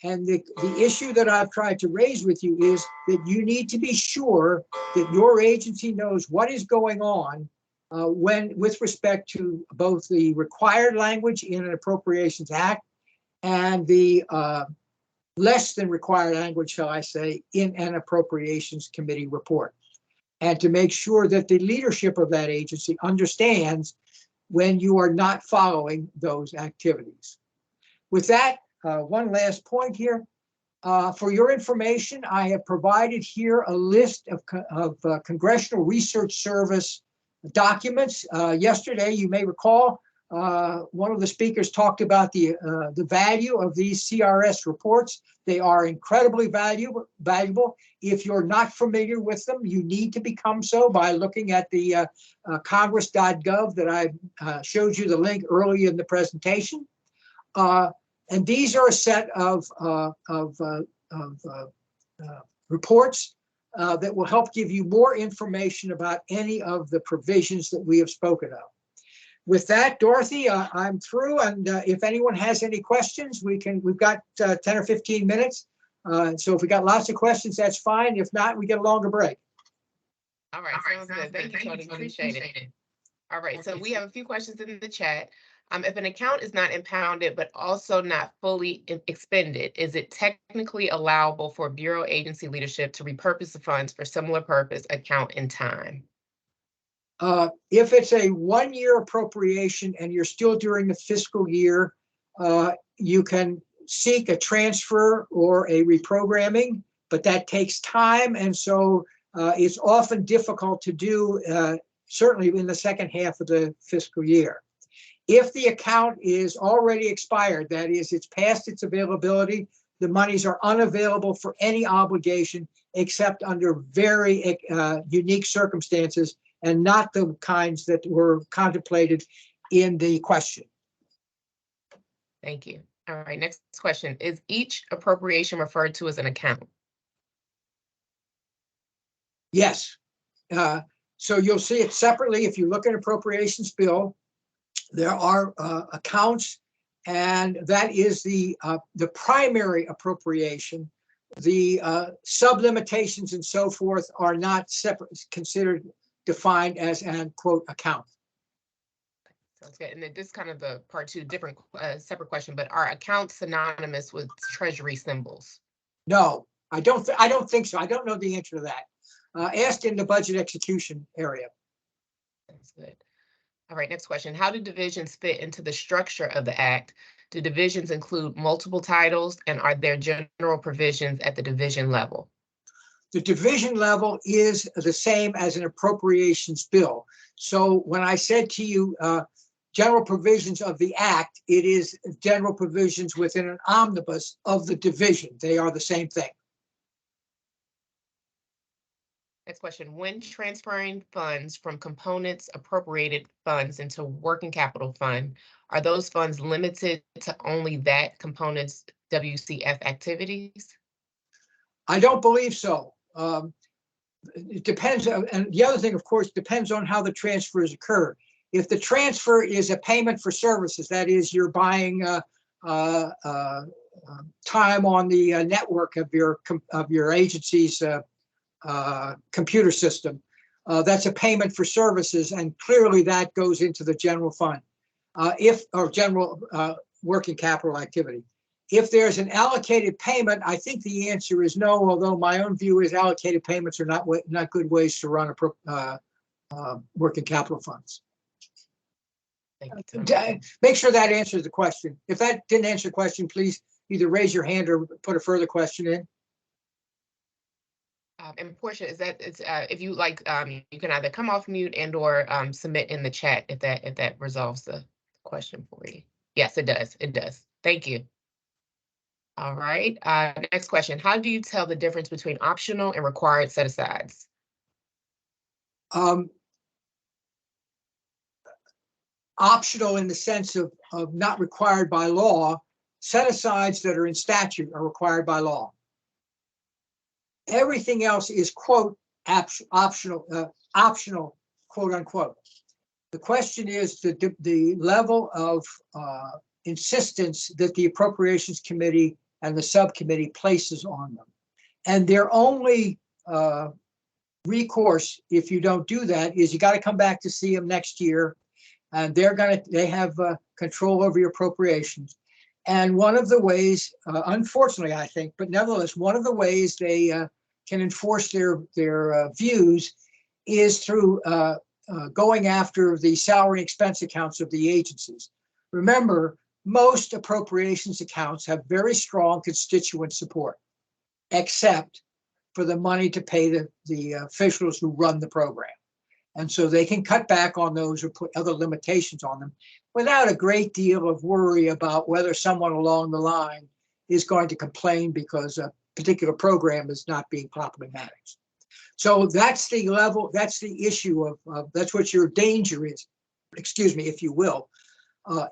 And the issue that I've tried to raise with you is that you need to be sure that your agency knows what is going on with respect to both the required language in an Appropriations Act and the less than required language, shall I say, in an Appropriations Committee report. And to make sure that the leadership of that agency understands when you are not following those activities. With that, one last point here. For your information, I have provided here a list of Congressional Research Service documents. Yesterday, you may recall, one of the speakers talked about the value of these CRS reports. They are incredibly valuable. If you're not familiar with them, you need to become so by looking at the congress.gov that I showed you the link earlier in the presentation. And these are a set of reports that will help give you more information about any of the provisions that we have spoken of. With that, Dorothy, I'm through, and if anyone has any questions, we've got 10 or 15 minutes. So if we got lots of questions, that's fine. If not, we get a longer break. All right, sounds good. Thank you, Tony. Appreciate it. All right, so we have a few questions in the chat. If an account is not impounded, but also not fully expended, is it technically allowable for Bureau agency leadership to repurpose the funds for similar purpose account in time? If it's a one-year appropriation and you're still during the fiscal year, you can seek a transfer or a reprogramming, but that takes time. And so it's often difficult to do, certainly in the second half of the fiscal year. If the account is already expired, that is, it's past its availability, the monies are unavailable for any obligation except under very unique circumstances and not the kinds that were contemplated in the question. Thank you. All right, next question. Is each appropriation referred to as an account? Yes. So you'll see it separately. If you look at appropriations bill, there are accounts, and that is the primary appropriation. The sub-limitations and so forth are not separate, defined as an quote account. Sounds good. And then this kind of the part two, different separate question, but are accounts synonymous with treasury symbols? No, I don't think so. I don't know the answer to that. Asked in the budget execution area. That's good. All right, next question. How do divisions fit into the structure of the Act? Do divisions include multiple titles, and are there general provisions at the division level? The division level is the same as an appropriations bill. So when I said to you, general provisions of the Act, it is general provisions within an omnibus of the division. They are the same thing. Next question. When transferring funds from components appropriated funds into working capital fund, are those funds limited to only that component's WCF activities? I don't believe so. It depends. And the other thing, of course, depends on how the transfers occur. If the transfer is a payment for services, that is, you're buying time on the network of your agency's computer system, that's a payment for services, and clearly that goes into the general fund, or general working capital activity. If there's an allocated payment, I think the answer is no, although my own view is allocated payments are not good ways to run working capital funds. Make sure that answers the question. If that didn't answer the question, please either raise your hand or put a further question in. And Portia, is that it's if you like, you can either come off mute and or submit in the chat if that resolves the question for you. Yes, it does. It does. Thank you. All right. Next question. How do you tell the difference between optional and required set-asides? Optional in the sense of not required by law. Set-asides that are in statute are required by law. Everything else is, quote, optional, quote unquote. The question is the level of insistence that the Appropriations Committee and the subcommittee places on them. And their only recourse, if you don't do that, is you got to come back to see them next year, and they have control over your appropriations. And one of the ways, unfortunately, I think, but nevertheless, one of the ways they can enforce their views is through going after the salary and expense accounts of the agencies. Remember, most appropriations accounts have very strong constituent support, except for the money to pay the officials who run the program. And so they can cut back on those or put other limitations on them without a great deal of worry about whether someone along the line is going to complain because a particular program is not being properly managed. So that's the level, that's the issue of that's what your danger is, excuse me, if you will,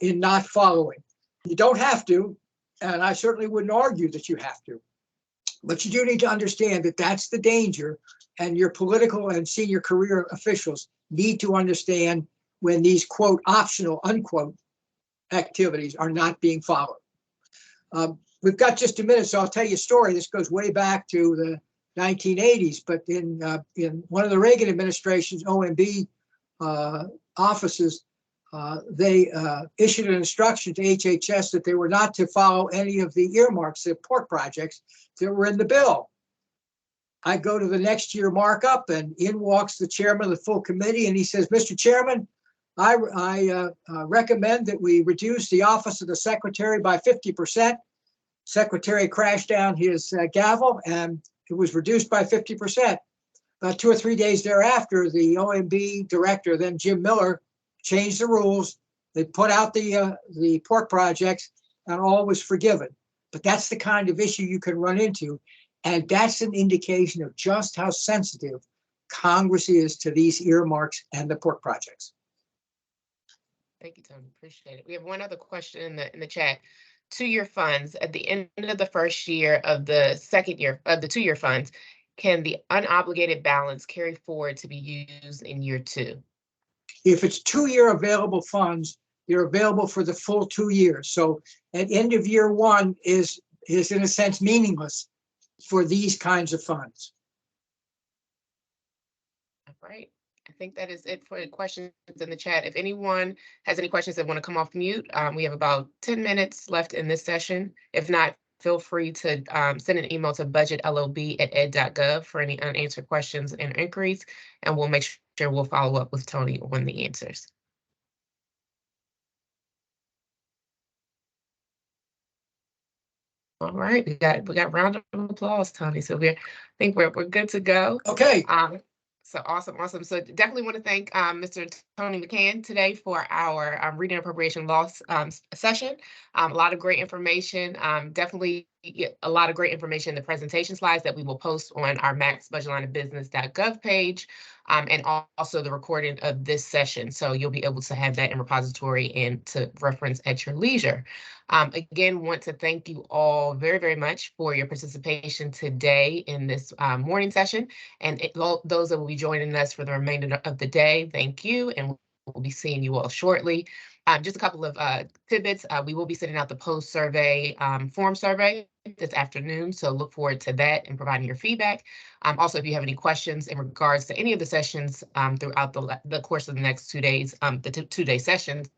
in not following. You don't have to, and I certainly wouldn't argue that you have to, but you do need to understand that that's the danger, and your political and senior career officials need to understand when these, quote, optional, unquote, activities are not being followed. We've got just a minute, so I'll tell you a story. This goes way back to the 1980s, but in one of the Reagan administration's OMB offices, they issued an instruction to HHS that they were not to follow any of the earmarks, the pork projects that were in the bill. I go to the next year markup, and in walks the chairman of the full committee, and he says, "Mr. Chairman, I recommend that we reduce the office of the secretary by 50%. Secretary crashed down his gavel, and it was reduced by 50%. About 2 or 3 days thereafter, the OMB director, then Jim Miller, changed the rules. They put out the pork projects, and all was forgiven. But that's the kind of issue you can run into. And that's an indication of just how sensitive Congress is to these earmarks and the pork projects. Thank you, Tony. Appreciate it. We have one other question in the chat. 2-year funds at the end of the first year of the second year of the 2-year funds, can the unobligated balance carry forward to be used in year 2? If it's 2-year available funds, they're available for the full 2 years. So at end of year 1 is in a sense meaningless for these kinds of funds. All right. I think that is it for the questions in the chat. If anyone has any questions that want to come off mute, we have about 10 minutes left in this session. If not, feel free to send an email to budgetlob@ed.gov for any unanswered questions and inquiries, and we'll make sure we'll follow up with Tony on the answers. All right, we got round of applause, Tony. So I think we're good to go. Okay. So awesome. So definitely want to thank Mr. Tony McCann today for our reading appropriation loss session. A lot of great information. Definitely a lot of great information in the presentation slides that we will post on our maxbudgetlineofbusiness.gov page, and also the recording of this session. So you'll be able to have that in repository and to reference at your leisure. Again, want to thank you all very, very much for your participation today in this morning session. And those that will be joining us for the remainder of the day, thank you. And we'll be seeing you all shortly. Just a couple of tidbits. We will be sending out the post-survey form survey this afternoon, so look forward to that and providing your feedback. Also, if you have any questions in regards to any of the sessions throughout the course of the next 2 days, the 2-day sessions,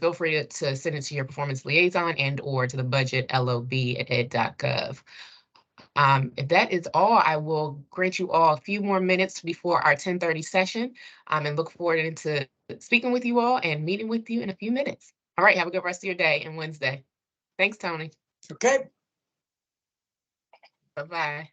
feel free to send it to your performance liaison and or to the budget LoB@ed.gov. If that is all, I will grant you all a few more minutes before our 10:30 session, and look forward to speaking with you all and meeting with you in a few minutes. All right, have a good rest of your day and Wednesday. Thanks, Tony. Okay. Bye-bye.